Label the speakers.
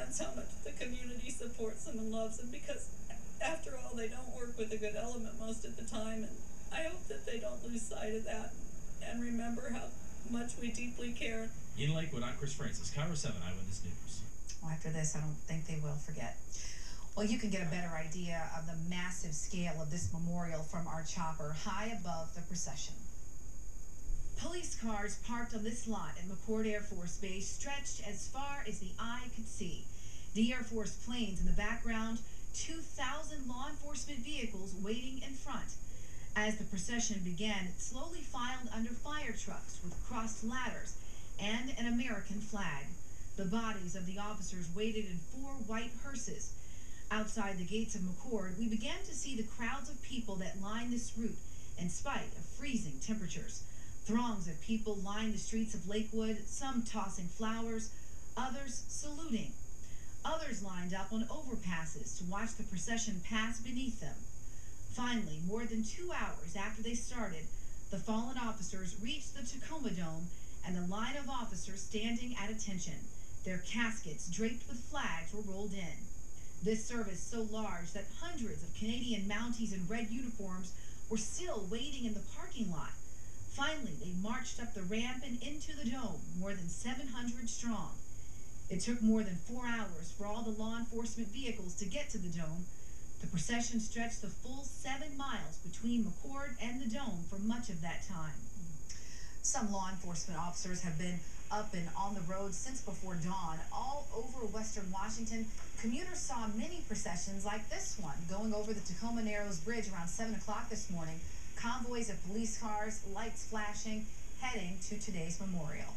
Speaker 1: that's how much the community supports them and loves them, because after all, they don't work with a good element most of the time, and I hope that they don't lose sight of that and remember how much we deeply care.
Speaker 2: In Lakewood, I'm Chris Francis, Cover 7 Eyewitness News.
Speaker 3: Well, after this, I don't think they will forget. Well, you can get a better idea of the massive scale of this memorial from our chopper high above the procession. Police cars parked on this lot at McChord Air Force Base stretched as far as the eye could see. The Air Force planes in the background, 2,000 law enforcement vehicles waiting in front. As the procession began, it slowly filed under fire trucks with crossed ladders and an American flag. The bodies of the officers waited in 4 white hearses. Outside the gates of McChord, we began to see the crowds of people that line this route in spite of freezing temperatures. Throngs of people lined the streets of Lakewood, some tossing flowers, others saluting. Others lined up on overpasses to watch the procession pass beneath them. Finally, more than 2 hours after they started, the fallen officers reached the TACOMA Dome and the line of officers standing at attention. Their caskets draped with flags were rolled in. This service so large that hundreds of Canadian Mounties in red uniforms were still waiting in the parking lot. Finally, they marched up the ramp and into the dome, more than 700 strong. It took more than 4 hours for all the law enforcement vehicles to get to the dome. The procession stretched the full 7 miles between McChord and the dome for much of that time. Some law enforcement officers have been up and on the road since before dawn. All over western Washington, commuters saw many processions like this one going over the Tacoma Narrows Bridge around 7 o'clock this morning. Convoys of police cars, lights flashing, heading to today's memorial.